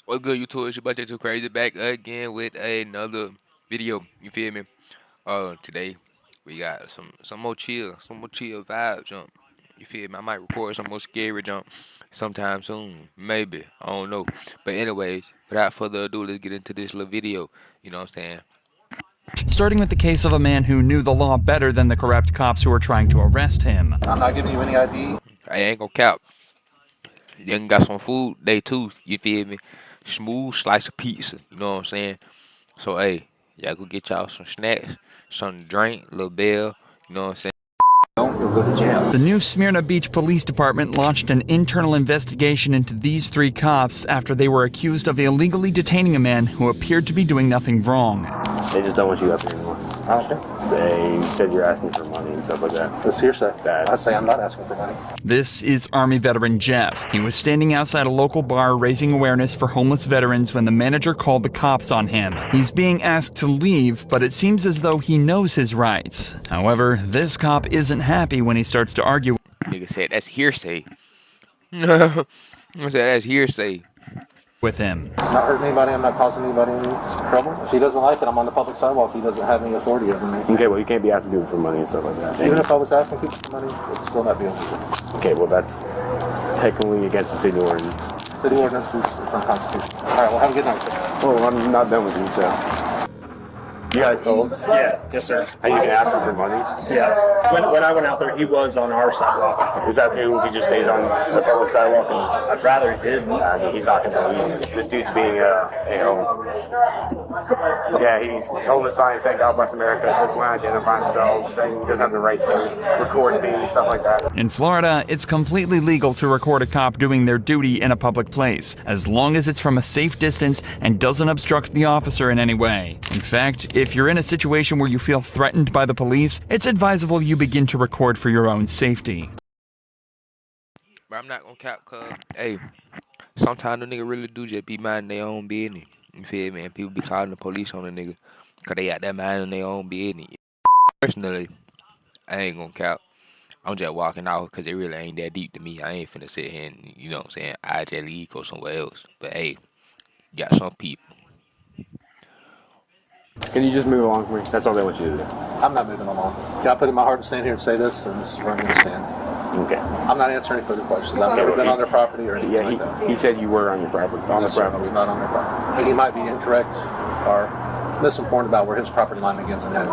What's good, YouTube? It's your budget too crazy back again with another video. You feel me? Today we got some more chill vibe jump. You feel me? I might record some more scary jump sometime soon, maybe. I don't know. But anyways, without further ado, let's get into this little video. You know what I'm saying? Starting with the case of a man who knew the law better than the corrupt cops who were trying to arrest him. I'm not giving you any ID. I ain't gonna cap. You got some food day too. You feel me? Smooth slice of pizza. You know what I'm saying? So hey, y'all go get y'all some snacks, something to drink, little bell. You know what I'm saying? Don't, you'll go to jail. The New Smyrna Beach Police Department launched an internal investigation into these three cops after they were accused of illegally detaining a man who appeared to be doing nothing wrong. They just don't want you up here anymore. Okay. They said you're asking for money and stuff like that. That's hearsay. That- I say I'm not asking for money. This is Army veteran Jeff. He was standing outside a local bar raising awareness for homeless veterans when the manager called the cops on him. He's being asked to leave, but it seems as though he knows his rights. However, this cop isn't happy when he starts to argue. Nigga said that's hearsay. I said that's hearsay. With him. I'm not hurting anybody. I'm not causing anybody any trouble. If he doesn't like it, I'm on the public sidewalk. He doesn't have any authority over me. Okay, well, you can't be asking people for money and stuff like that. Even if I was asking people for money, it'd still not be illegal. Okay, well, that's technically against the city ordinance. City ordinance is unconstitutional. All right, well, have a good night. Oh, I'm not done with you, so. You guys told? Yeah, yes, sir. How you been asking for money? Yeah. When I went out there, he was on our sidewalk. Is that okay if he just stays on the public sidewalk? And, I'd rather he didn't. I mean, he's not going to leave. This dude's being, yeah, he's holding a sign saying God bless America. Doesn't want to identify himself, saying he doesn't have the right to record me, stuff like that. In Florida, it's completely legal to record a cop doing their duty in a public place, as long as it's from a safe distance and doesn't obstruct the officer in any way. In fact, if you're in a situation where you feel threatened by the police, it's advisable you begin to record for your own safety. But I'm not gonna cap, cuz, hey, sometimes the nigga really do just be minding their own business. You feel me? And people be calling the police on the nigga because they got that minding their own business. Personally, I ain't gonna cap. I'm just walking out because it really ain't that deep to me. I ain't finna sit here and, you know what I'm saying, I just leave, go somewhere else. But hey, you got some people. Can you just move along for me? That's all they want you to do. I'm not moving along. God put it in my heart to stand here and say this, and this is where I'm going to stand. Okay. I'm not answering any further questions. I've never been on their property or anything like that. He said you were on your property. On the Yes, sir, I property. was not on their property. He might be incorrect or misinformed about where his property line begins and ends.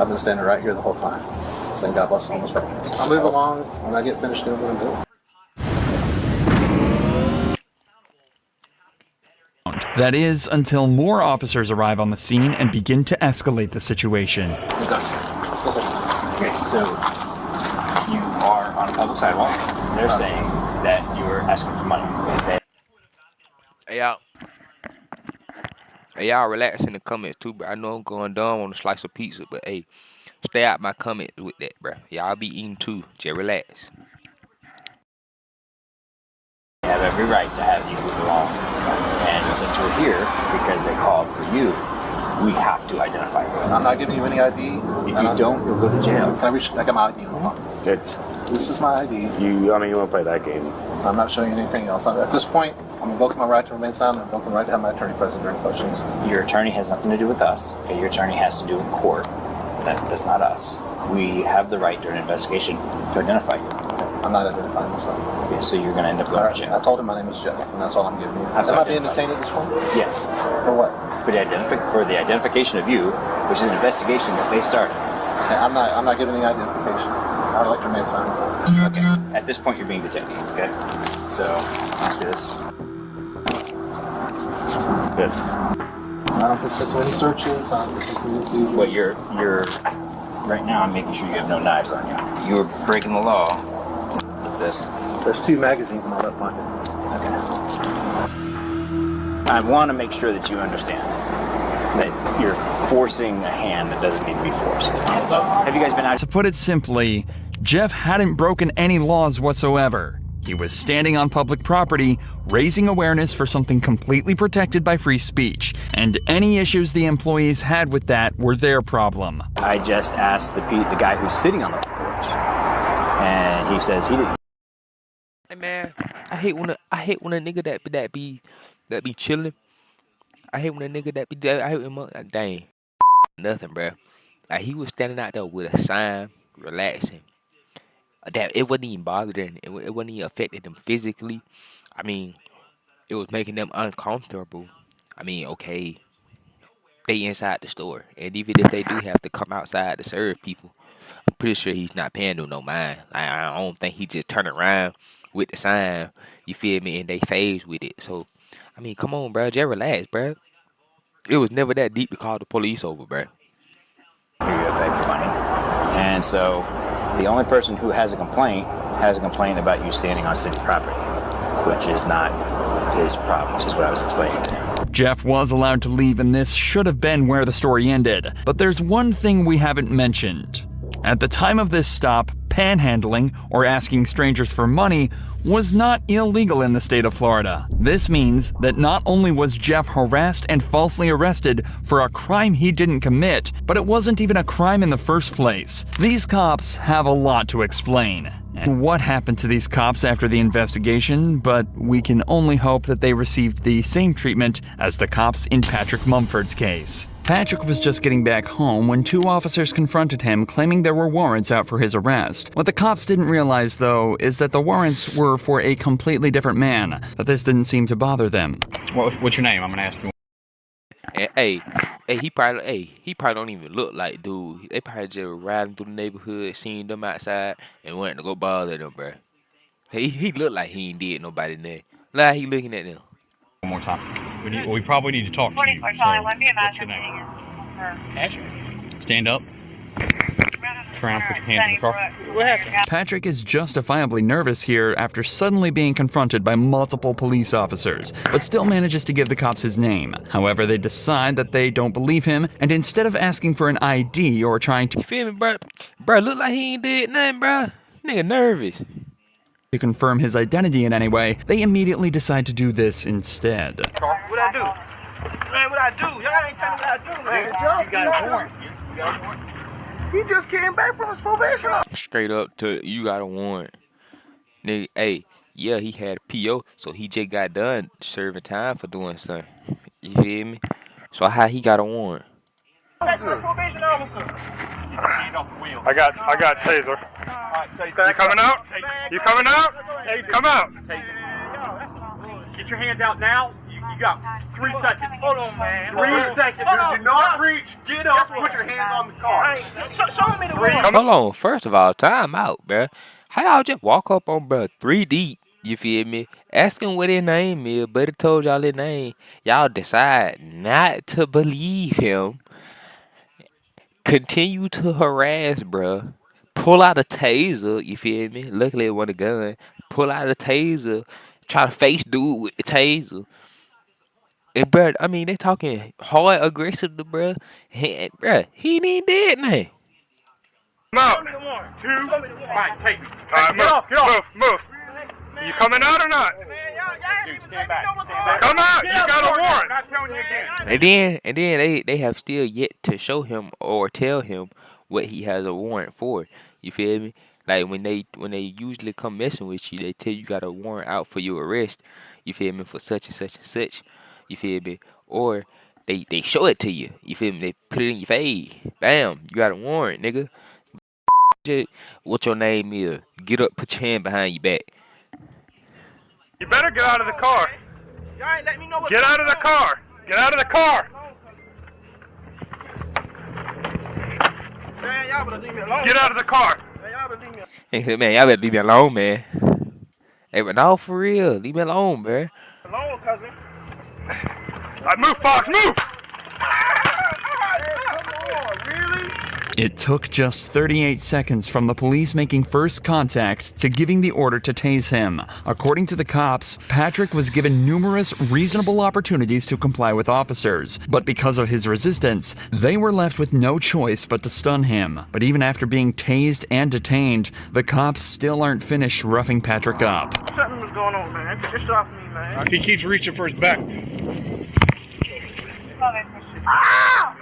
I've been standing right here the whole time, saying God bless the homeless person. I'll move along when I get finished doing what I'm doing. That is, until more officers arrive on the scene and begin to escalate the situation. Okay, so you are on a public sidewalk. They're saying that you're asking for money. Hey, y'all relax in the comments too, bro. I know I'm going dumb on a slice of pizza, but hey, stay out my comments with that, bro. Y'all be eating too. Just relax. They have every right to have you move along. And since we're here because they called for you, we have to identify you. I'm not giving you any ID. If you don't, you'll go to jail. Can I reach back at my ID? This is my ID. You want to play that game? I'm not showing you anything else. At this point, I'm invoking my right to remain silent. I'm invoking my right to have my attorney present during questions. Your attorney has nothing to do with us. Okay, your attorney has to do with court. That's not us. We have the right during an investigation to identify you. I'm not identifying myself. Okay, so you're going to end up going to jail. I told him my name is Jeff, and that's all I'm giving you. Have to Am I being identify. detained at this point? Yes. For what? For the identification of you, which is an investigation that they started. Okay, I'm not giving any identification. I would like to remain silent. Okay. At this point, you're being detained. Okay. So, you see this? Good. I don't consent to any searches. I don't consent to any seizures. What you're right now, I'm making sure you have no knives on you. You're breaking the law. What's this? There's 2 magazines in my left pocket. Okay. I want to make sure that you understand that you're forcing a hand that doesn't need to be forced. Have you guys been out? To put it simply, Jeff hadn't broken any laws whatsoever. He was standing on public property, raising awareness for something completely protected by free speech, and any issues the employees had with that were their problem. I just asked the guy who's sitting on the porch, and he says he didn't. Hey man, I hate when a nigga that be that be chilling. I hate when a nigga that be. I hate when dang nothing, bro. Like he was standing out there with a sign, relaxing. That it wasn't even bothering. It wasn't even affecting them physically. I mean, it was making them uncomfortable. I mean, okay, they inside the store, and even if they do have to come outside to serve people, I'm pretty sure he's not paying them no mind. I don't think he just turn around with the sign. You feel me? And they phase with it. So, I mean, come on, bro, just relax, bro. It was never that deep to call the police over, bro. You get paid for money. And so the only person who has a complaint about you standing on city property, which is not his problem, which is what I was explaining to him. Jeff was allowed to leave, and this should have been where the story ended. But there's one thing we haven't mentioned. At the time of this stop, panhandling, or asking strangers for money, was not illegal in the state of Florida. This means that not only was Jeff harassed and falsely arrested for a crime he didn't commit, but it wasn't even a crime in the first place. These cops have a lot to explain. And what happened to these cops after the investigation, but we can only hope that they received the same treatment as the cops in Patrick Mumford's case. Patrick was just getting back home when two officers confronted him, claiming there were warrants out for his arrest. What the cops didn't realize, though, is that the warrants were for a completely different man, but this didn't seem to bother them. What's your name? I'm gonna ask you. And he probably don't even look like dude. They probably just riding through the neighborhood, seeing them outside, and wanting to go bother them, bro. He looked like he ain't did nobody there. Like he looking at them. One more time. We probably need to talk to you. So, what's your name? Patrick. Stand up. Turn around, put your hands in the car. What happened? Patrick is justifiably nervous here after suddenly being confronted by multiple police officers, but still manages to give the cops his name. However, they decide that they don't believe him, and instead of asking for an ID or trying You feel me, bro? Bro, look like he ain't did nothing, bro. Nigga nervous. to confirm his identity in any way, they immediately decide to do this instead. What I do? Man, what I do? Y'all ain't telling me what I do, man. You got a warrant. He just came back from his probation. Straight up to you got a warrant. Nigga, hey, yeah, he had a PO, so he just got done serving time for doing something. You feel me? So how he got a warrant? Probation officer. I got taser. You coming out? You coming out? Come out. Get your hands out now. You got 3 seconds. Hold on, man. 3 seconds. Do not reach. Get up. Put your hands on the car. Show me the way. Hold on. First of all, time out, bruh. How y'all just walk up on bruh 3 deep? You feel me? Ask him what his name is, but it told y'all his name. Y'all decide not to believe him. Continue to harass, bruh. Pull out a taser, you feel me? Luckily it wasn't a gun. Pull out a taser. Try to face dude with the taser. And bruh, I mean, they talking hard, aggressive to bruh. And, bruh, he ain't even did nothing. Come out. 2. Mike, take me. All right, move. You coming out or not? Stand back. Come out. You got a warrant. I'm not telling you again. And then they have still yet to show him or tell him what he has a warrant for. You feel me? Like when they usually come messing with you, they tell you got a warrant out for your arrest. You feel me? For such and such and such. You feel me? Or they show it to you. You feel me? They put it in your face. Bam, you got a warrant, nigga. What your name is? Get up, put your hand behind your back. You better get out of the car. Y'all ain't let me know what. Get out of the car. Get out of the car. Man, y'all better leave me alone. Get out of the car. Man, y'all better leave me alone. He said, man, y'all better leave me alone, man. Hey, but no, for real, leave me alone, man. Alone, cousin. All right, move, Fox, move. It took just 38 seconds from the police making first contact to giving the order to tase him. According to the cops, Patrick was given numerous reasonable opportunities to comply with officers, but because of his resistance, they were left with no choice but to stun him. But even after being tased and detained, the cops still aren't finished roughing Patrick up. Something was going on, man. Get this off me, man. He keeps reaching for his back. Ah!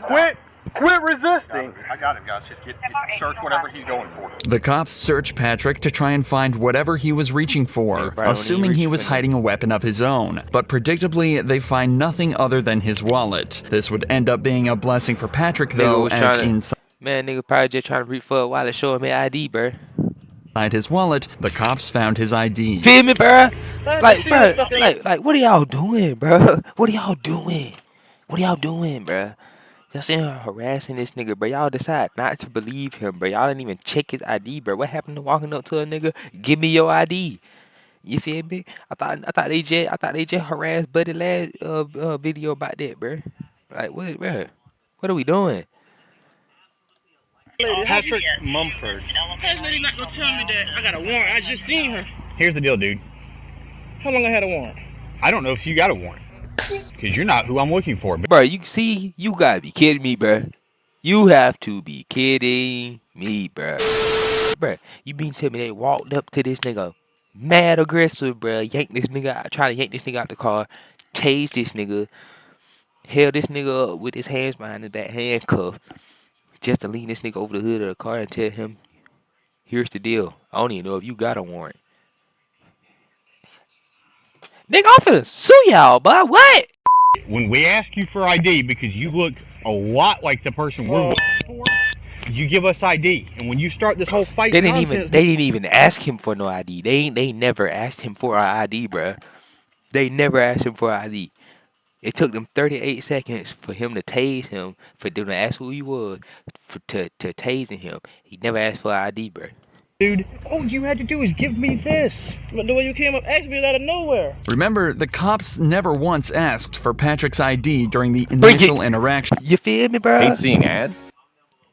Quit. Quit resisting. I got him, guys. Just search whatever he's going for. The cops search Patrick to try and find whatever he was reaching for, assuming he was hiding a weapon of his own. But predictably, they find nothing other than his wallet. This would end up being a blessing for Patrick, though, as inside nigga probably just trying to reach for a wallet, show him his ID, bro. inside his wallet, the cops found his ID. Feel me, bro? Like, what are y'all doing, bro? What are y'all doing? What are y'all doing, bro? Y'all sitting here harassing this nigga, bro. Y'all decide not to believe him, bro. Y'all didn't even check his ID, bro. What happened to walking up to a nigga? Give me your ID. You feel me? I thought they just harassed Buddy last video about that, bro. Like, what, bro? What are we doing? Patrick Mumford. This lady not gonna tell me that I got a warrant. I just seen her. Here's the deal, dude. How long I had a warrant? I don't know if you got a warrant. Because you're not who I'm looking for. Bro, you see, you gotta be kidding me, bro. You have to be kidding me, bro. Bro, you mean to tell me they walked up to this nigga mad aggressive, bro, yank this nigga out, try to yank this nigga out the car, tase this nigga, held this nigga up with his hands behind his back, handcuffed, just to lean this nigga over the hood of the car and tell him, here's the deal. I don't even know if you got a warrant. Nigga, I'm finna sue y'all, but what? When we ask you for ID because you look a lot like the person we're looking for, you give us ID. And when you start this whole fight, they didn't even ask him for no ID. They never asked him for our ID, bruh. They never asked him for ID. It took them 38 seconds for him to tase him, for them to ask who he was, to tasing him. He never asked for ID, bruh. Dude, all you had to do is give me this. But the way you came up asking me out of nowhere. Remember, the cops never once asked for Patrick's ID during the initial interaction. You feel me, bro? Hate seeing ads.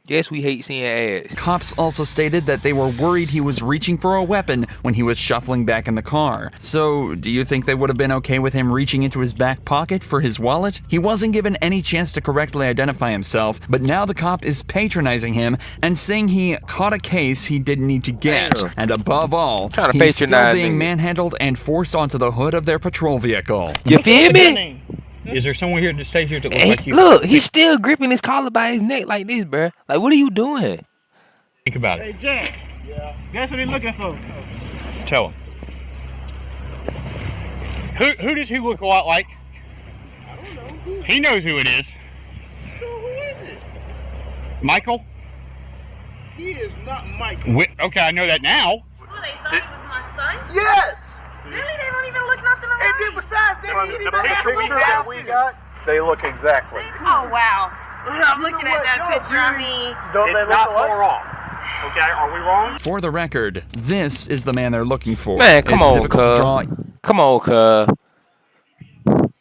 Yes, we hate seeing ads. Cops also stated that they were worried he was reaching for a weapon when he was shuffling back in the car. So, do you think they would have been okay with him reaching into his back pocket for his wallet? He wasn't given any chance to correctly identify himself, but now the cop is patronizing him and saying he caught a case he didn't need to get. Damn. And above all, Trying to he's still patronize being niggas. manhandled and forced onto the hood of their patrol vehicle. You feel me? Is there someone here to stay here that looks Hey, like you? look, he's still gripping his collar by his neck like this, bruh. Like, what are you doing? Think about it. Hey, Jack. Yeah. Guess what he's looking for? Tell him. Who does he look a lot like? I don't know. He knows who it is. So who is it? Michael? He is not Michael. Okay, I know that now. Oh, they thought it was my son? Yes! Really? They don't even look nothing alike? And then besides, the picture that we got, they look exactly. Oh, wow. I'm looking at that picture. I mean... Don't they look alike? Okay, are we wrong? For the record, this is the man they're looking for. Man, come It's on, difficult to draw. Come on, cuz.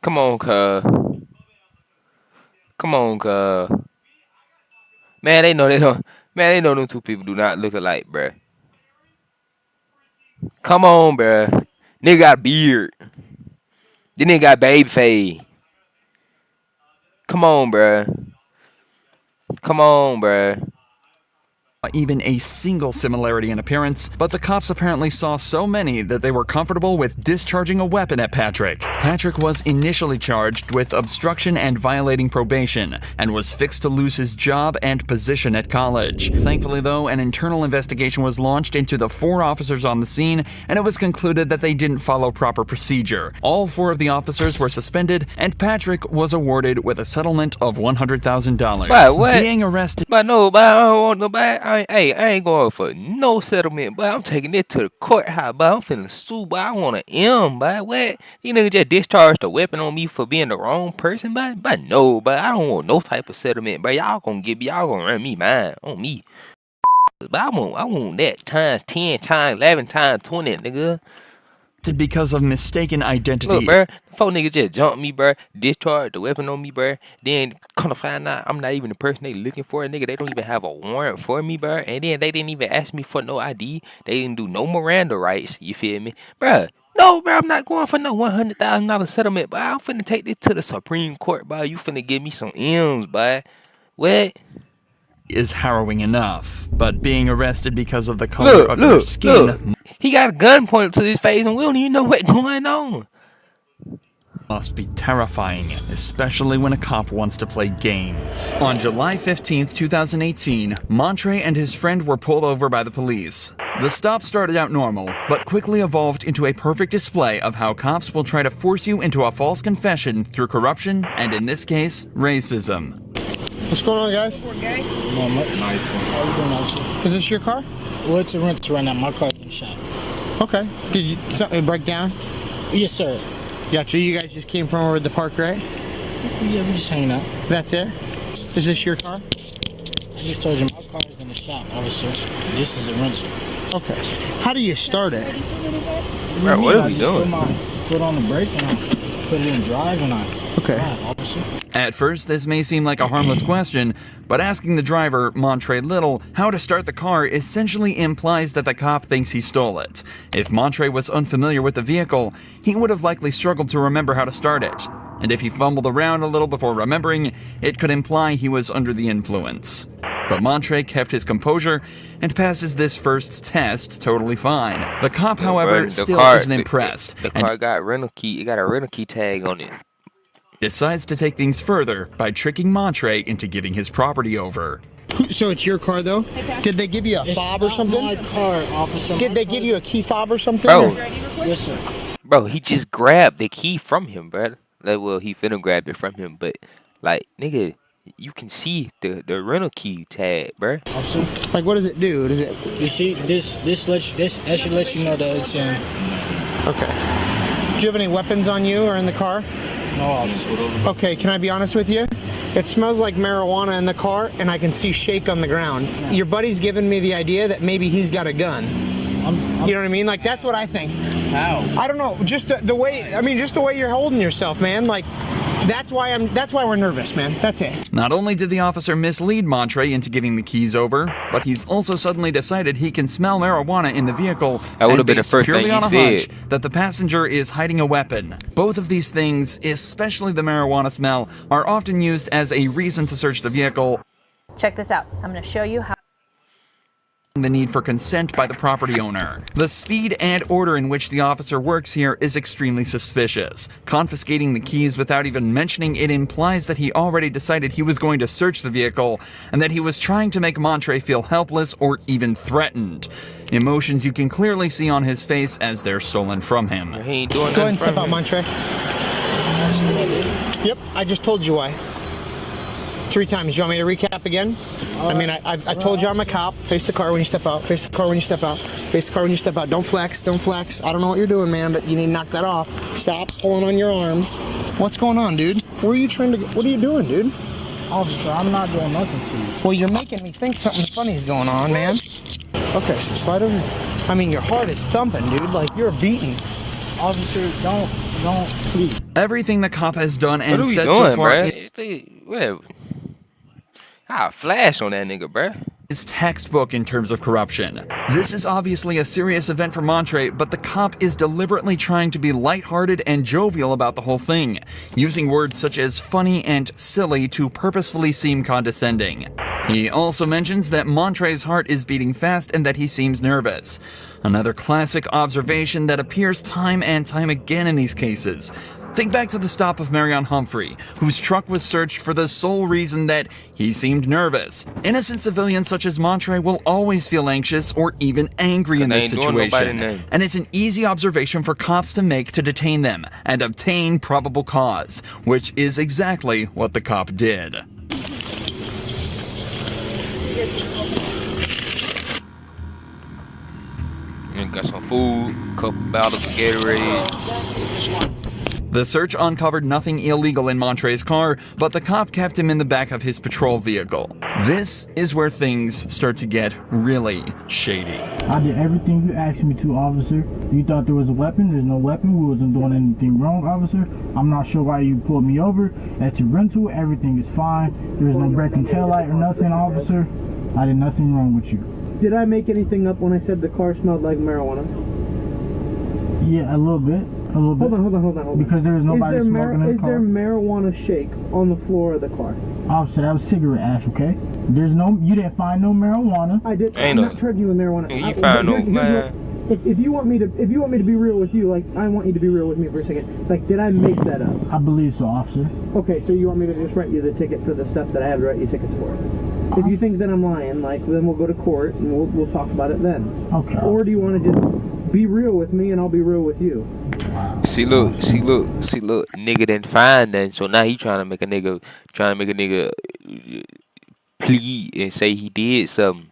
Come on, cuz. Come on, cuz. Man, they know they don't. Man, they know them two people do not look alike, bruh. Come on, bruh. Nigga got beard. Then nigga got baby face. Come on, bruh. Come on, bruh. Even a single similarity in appearance, but the cops apparently saw so many that they were comfortable with discharging a weapon at Patrick. Patrick was initially charged with obstruction and violating probation, and was fixed to lose his job and position at college. Thankfully, though, an internal investigation was launched into the 4 officers on the scene, and it was concluded that they didn't follow proper procedure. All 4 of the officers were suspended, and Patrick was awarded with a settlement of $100,000. But what? Being arrested. But no, but I don't want nobody. I ain't going for no settlement, but I'm taking it to the courthouse, but I'm finna sue, but I want an M, but what? You niggas just discharged a weapon on me for being the wrong person, but no, but I don't want no type of settlement, but y'all gonna run me mine on me. But I want that times 10, times 11, times 20, nigga. Because of mistaken identity. Look, bruh, 4 niggas just jumped me, bruh, discharged the weapon on me, bruh. Then come to find out I'm not even the person they looking for, nigga. They don't even have a warrant for me, bruh. And then they didn't even ask me for no ID. They didn't do no Miranda rights, you feel me? Bruh, no, bruh, I'm not going for no $100,000 settlement, but I'm finna take this to the Supreme Court, bruh. You finna give me some M's, bruh. What? Is harrowing enough, but being arrested because of the color of your skin. Look. He got a gun pointed to his face and we don't even know what's going on. must be terrifying, especially when a cop wants to play games. On July 15th, 2018, Montre and his friend were pulled over by the police. The stop started out normal, but quickly evolved into a perfect display of how cops will try to force you into a false confession through corruption and, in this case, racism. What's going on, guys? Not much. How you doing, officer? Is this your car? Well, it's a rental right now. My car's been shot. Okay. Did something break down? Yes, sir. Gotcha. You guys just came from over the park, right? Yeah, we just hanging out. That's it? Is this your car? I just told you my car is in the shop, officer. This is a rental. Okay. How do you start it? Bro, what are we I doing? put my foot on the brake and I put it in drive and I drive, officer. At first, this may seem like a harmless question, but asking the driver, Montre Little, how to start the car essentially implies that the cop thinks he stole it. If Montre was unfamiliar with the vehicle, he would have likely struggled to remember how to start it. And if he fumbled around a little before remembering, it could imply he was under the influence. But Montre kept his composure and passes this first test totally fine. The cop, however, still isn't impressed. The car got rental key. It got a rental key tag on it. Decides to take things further by tricking Montre into giving his property over. So it's your car, though? Did they give you a fob or something? My car, officer. Did they give you a key fob or something? Bro. Yes, sir. Bro, he just grabbed the key from him, bro. Like, well, he finna grab it from him, but like, nigga, you can see the rental key tag, bro. Officer. Like, what does it do? Does it? You see, this actually lets you know that it's in. Okay. Do you have any weapons on you or in the car? No, officer. Okay, can I be honest with you? It smells like marijuana in the car, and I can see shake on the ground. Your buddy's giving me the idea that maybe he's got a gun. You know what I mean? Like, that's what I think. How? I don't know. Just the way. I mean, just the way you're holding yourself, man. Like, that's why we're nervous, man. That's it. Not only did the officer mislead Montre into giving the keys over, but he's also suddenly decided he can smell marijuana in the vehicle. That would have been the based first purely thing on he a hunch said. that the passenger is hiding a weapon. Both of these things, especially the marijuana smell, are often used as a reason to search the vehicle. Check this out. I'm going to show you how. The need for consent by the property owner. The speed and order in which the officer works here is extremely suspicious. Confiscating the keys without even mentioning it implies that he already decided he was going to search the vehicle and that he was trying to make Montre feel helpless or even threatened. Emotions you can clearly see on his face as they're stolen from him. He ain't doing Go ahead and nothing step out, Montre. Yep, I just told you why. 3 times. You want me to recap again? I mean, I told you I'm a cop. Face the car when you step out. Face the car when you step out. Face the car when you step out. Don't flex. Don't flex. I don't know what you're doing, man, but you need to knock that off. Stop pulling on your arms. What's going on, dude? Where are you trying to go? What are you doing, dude? Officer, I'm not doing nothing to you. Well, you're making me think something funny is going on, man. Okay, so slide over. I mean, your heart is thumping, dude. Like, you're beating. Officer, don't, please. Everything the cop has done What and are we said doing, so far bro? I'll flash on that nigga, bruh. is textbook in terms of corruption. This is obviously a serious event for Montre, but the cop is deliberately trying to be lighthearted and jovial about the whole thing, using words such as funny and silly to purposefully seem condescending. He also mentions that Montre's heart is beating fast and that he seems nervous. Another classic observation that appears time and time again in these cases. Think back to the stop of Marion Humphrey, whose truck was searched for the sole reason that he seemed nervous. Innocent civilians such as Montre will always feel anxious or even angry in this situation, and it's an easy observation for cops to make to detain them and obtain probable cause, which is exactly what the cop did. Got some food, couple bottles of Gatorade. The search uncovered nothing illegal in Montre's car, but the cop kept him in the back of his patrol vehicle. This is where things start to get really shady. I did everything you asked me to, officer. You thought there was a weapon? There's no weapon. We wasn't doing anything wrong, officer. I'm not sure why you pulled me over. That's your rental. Everything is fine. There's no breaking taillight or nothing, officer. I did nothing wrong with you. Did I make anything up when I said the car smelled like marijuana? Yeah, a little bit. A little bit. Hold on. Because there was nobody smoking in the Is there car. marijuana shake on the floor of the car? Officer, that was cigarette ash, okay? You didn't find no marijuana. I did. Ain't I'm no. not charging you with marijuana. You found no man. if you want me to be real with you, like I want you to be real with me for a second. Like, did I make that up? I believe so, officer. Okay, so you want me to just write you the ticket for the stuff that I have to write you tickets for? If you think that I'm lying, like, then we'll go to court and we'll talk about it then. Okay. Or do you want to just be real with me and I'll be real with you? See, look, nigga didn't find nothing, so now he trying to make a nigga plead and say he did something.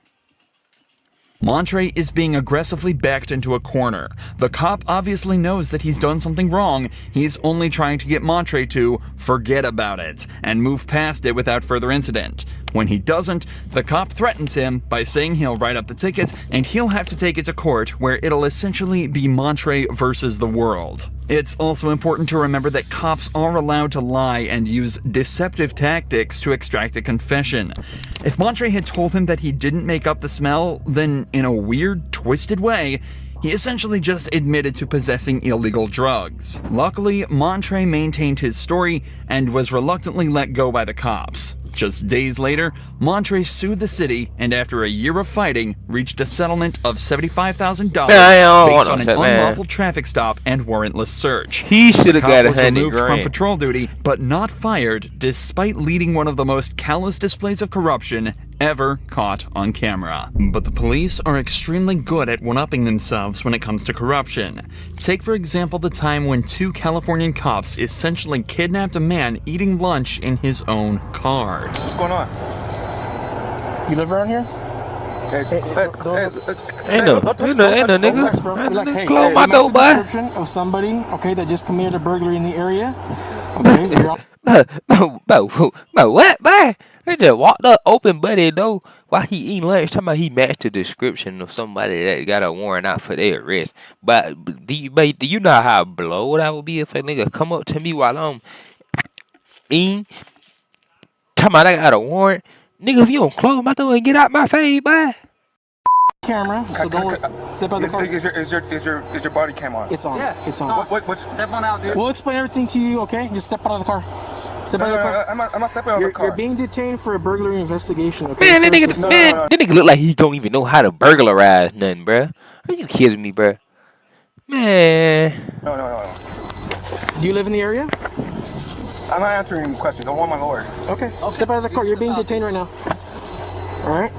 Montre is being aggressively backed into a corner. The cop obviously knows that he's done something wrong. He's only trying to get Montre to forget about it and move past it without further incident. When he doesn't, the cop threatens him by saying he'll write up the ticket and he'll have to take it to court, where it'll essentially be Montre versus the world. It's also important to remember that cops are allowed to lie and use deceptive tactics to extract a confession. If Montre had told him that he didn't make up the smell, then in a weird, twisted way, he essentially just admitted to possessing illegal drugs. Luckily, Montre maintained his story and was reluctantly let go by the cops. Just days later, Montre sued the city and after a year of fighting, reached a settlement of $75,000 based on an unlawful traffic stop and warrantless search. He should have got was removed $100,000 from patrol duty, but not fired, despite leading one of the most callous displays of corruption ever caught on camera. But the police are extremely good at one-upping themselves when it comes to corruption. Take for example the time when 2 Californian cops essentially kidnapped a man eating lunch in his own car. What's going on? You live around here? Ain't no nigga. Close my door, boy. Of somebody, okay, that just committed a burglary in the area. Okay, But what, boy? They just walked up, open buddy door while he eating lunch. Talking about he matched the description of somebody that got a warrant out for their arrest. But do you know how blow that would be if a nigga come up to me while I'm eating? Talking about I got a warrant. Nigga, if you don't close my door and get out my face, boy. Camera, so don't step out the car. Is your body cam on? It's on. Yes, it's on. What's step on out, dude? We'll explain everything to you, okay? Just step out of the car. Step out of the car. I'm not stepping out of the car. You're being detained for a burglary investigation, okay? Man, that nigga look like he don't even know how to burglarize nothing, bruh. Are you kidding me, bruh? Man. No. Do you live in the area? I'm not answering questions. I want my lawyer. Okay. Step out of the car. You're being detained right now. All right.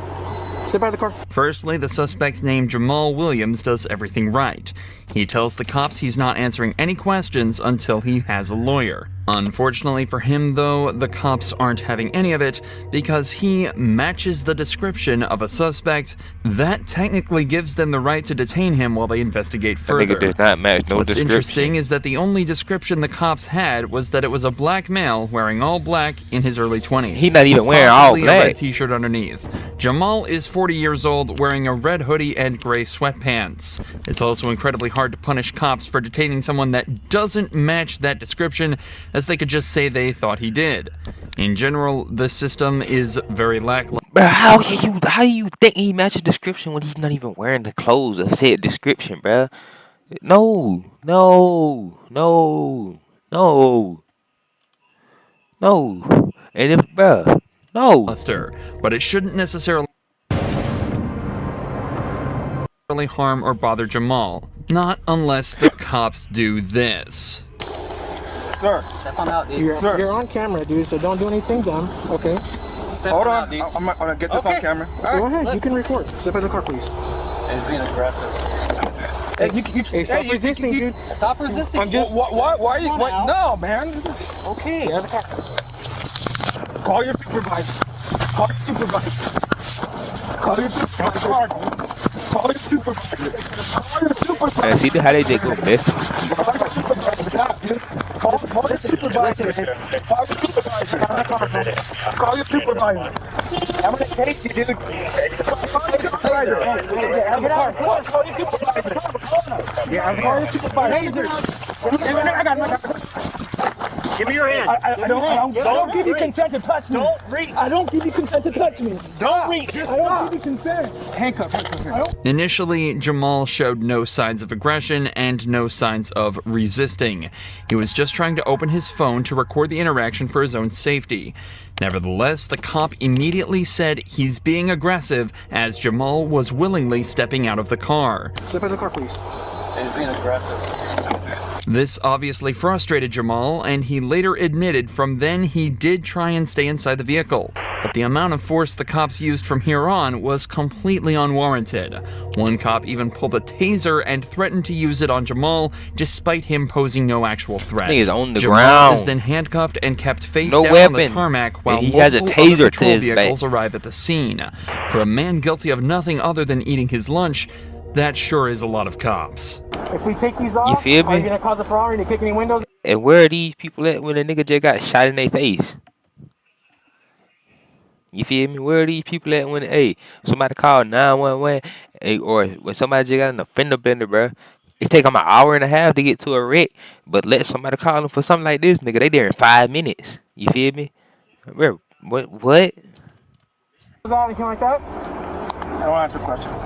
Step out of the car. Firstly, the suspect's name, Jamal Williams, does everything right. He tells the cops he's not answering any questions until he has a lawyer. Unfortunately for him, though, the cops aren't having any of it because he matches the description of a suspect. That technically gives them the right to detain him while they investigate further. That nigga does not match no What's description. interesting is that the only description the cops had was that it was a black male wearing all black in his early 20s. He not even wearing all Possibly black. a red t-shirt underneath. Jamal is 40 years old, wearing a red hoodie and gray sweatpants. It's also incredibly hard to punish cops for detaining someone that doesn't match that description, as they could just say they thought he did. In general, the system is very lackluster. Bro, how do you think he matches description when he's not even wearing the clothes of said description, bro? No. And if, bro, no. But it shouldn't necessarily harm or bother Jamal. Not unless the cops do this. Sir. Step on out, dude. You're on camera, dude, so don't do anything dumb, okay? Hold on. I'm gonna get this on camera. Go ahead, you can record. Step out of the car, please. He's being aggressive. Hey, stop resisting, dude. Stop resisting. I'm just. Why are you? No, man. Okay. Get out of the car. Call your supervisor. Call your supervisor. Call your supervisor. Call your supervisor. Man, see how they just go messy. Stop, dude. Call your supervisor. Call your supervisor. I'm gonna chase you, dude. Call your supervisor. Get out of the car. Call your supervisor. Yeah, call your supervisor. I got Give me your hand. I don't give you consent to touch me. Don't reach. I don't give you consent to touch me. Don't reach. I don't give you consent. Handcuff. Initially, Jamal showed no signs of aggression and no signs of resisting. He was just trying to open his phone to record the interaction for his own safety. Nevertheless, the cop immediately said he's being aggressive as Jamal was willingly stepping out of the car. Step out of the car, please. He's being aggressive. This obviously frustrated Jamal, and he later admitted from then he did try and stay inside the vehicle. But the amount of force the cops used from here on was completely unwarranted. One cop even pulled a taser and threatened to use it on Jamal, despite him posing no actual threat. Nigga's on the Jamal ground. is then handcuffed and kept face No down weapon. on the tarmac while And he has a multiple other taser to patrol his vehicles back. arrive at the scene. For a man guilty of nothing other than eating his lunch, that sure is a lot of cops. If we take these off, feel are me? you gonna cause a Ferrari to kick any windows? And where are these people at when a nigga just got shot in their face? You feel me? Where are these people at when, hey, somebody called 911, hey, or when somebody just got in a fender bender, bro? It take them an hour and a half to get to a wreck, but let somebody call them for something like this, nigga. They there in 5 minutes. You feel me? Bro, what? Anything like that? I don't answer questions.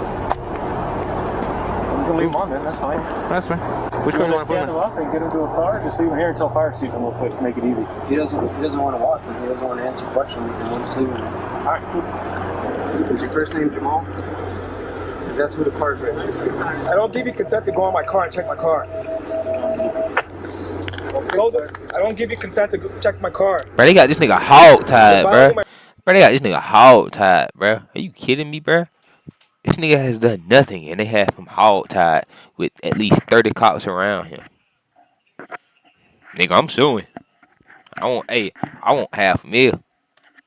You can leave them on then, that's fine. That's fine. Which one do you want to put him up and get him to a car? Just leave him here until fire season real quick, make it easy. He doesn't want to walk. He doesn't want to answer questions. He wants to leave him. Alright, cool. Is your first name Jamal? Because that's who the car's with. I don't give you consent to go in my car and check my car. I don't give you consent to go check my car. Bro, they got this nigga hog tied, bro. Bro, they got this nigga hog tied, bro. Are you kidding me, bro? This nigga has done nothing, and they have him hog tied with at least 30 cops around him. Nigga, I'm suing. I want $500,000.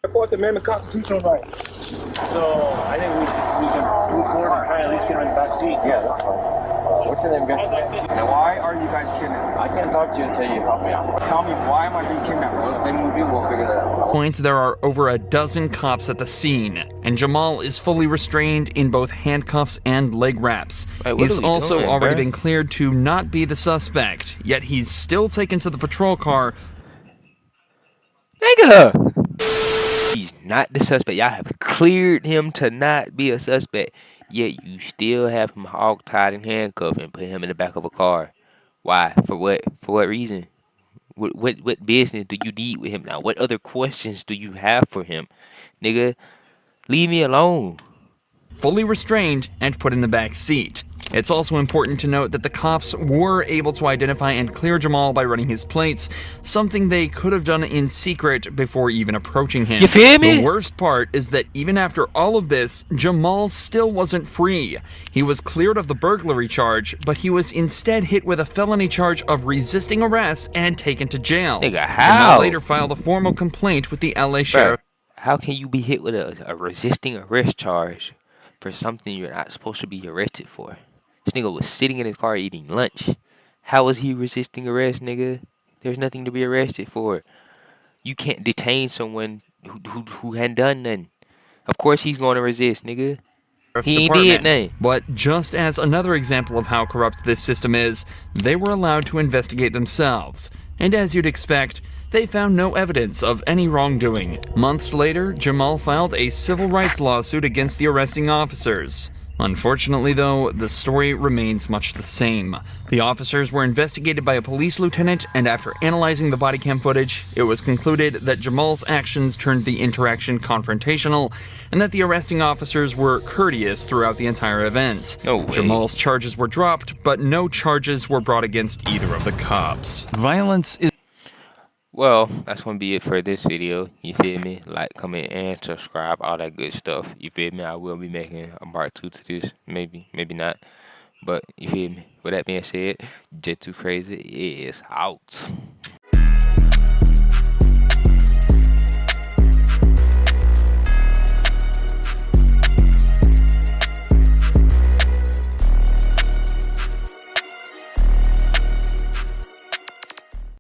The Fourth Amendment constitutional right. So I think we can move forward and try to at least get him in the back seat. Yeah, that's fine. What's your name, guys? Now, why are you guys kidnapped? I can't talk to you until you help me out. Tell me, why am I being kidnapped? Well, same movie, we'll figure that out. Point, there are over a dozen cops at the scene, and Jamal is fully restrained in both handcuffs and leg wraps. Hey, what He's are we also doing, already bro? been cleared to not be the suspect, yet he's still taken to the patrol car. Nigga! He's not the suspect. Y'all have cleared him to not be a suspect. Yet you still have him hog-tied and handcuffed and put him in the back of a car. Why? For what? For what reason? What business do you need with him now? What other questions do you have for him? Nigga, leave me alone. Fully restrained and put in the back seat. It's also important to note that the cops were able to identify and clear Jamal by running his plates, something they could have done in secret before even approaching him. You feel me? The worst part is that even after all of this, Jamal still wasn't free. He was cleared of the burglary charge, but he was instead hit with a felony charge of resisting arrest and taken to jail. Nigga, Jamal how? later filed a formal complaint with the LA sheriff. How can you be hit with a resisting arrest charge for something you're not supposed to be arrested for? This nigga was sitting in his car eating lunch. How was he resisting arrest, nigga? There's nothing to be arrested for. You can't detain someone who hadn't done nothing. Of course he's going to resist, nigga. He ain't did nothing. But just as another example of how corrupt this system is, they were allowed to investigate themselves. And as you'd expect, they found no evidence of any wrongdoing. Months later, Jamal filed a civil rights lawsuit against the arresting officers. Unfortunately, though, the story remains much the same. The officers were investigated by a police lieutenant, and after analyzing the body cam footage, it was concluded that Jamal's actions turned the interaction confrontational, and that the arresting officers were courteous throughout the entire event. No way. Jamal's charges were dropped, but no charges were brought against either of the cops. Violence is... Well, that's gonna be it for this video. You feel me? Like, comment, and subscribe, all that good stuff. You feel me? I will be making a part 2 to this. Maybe not. But you feel me? With that being said, J2 Crazy is out.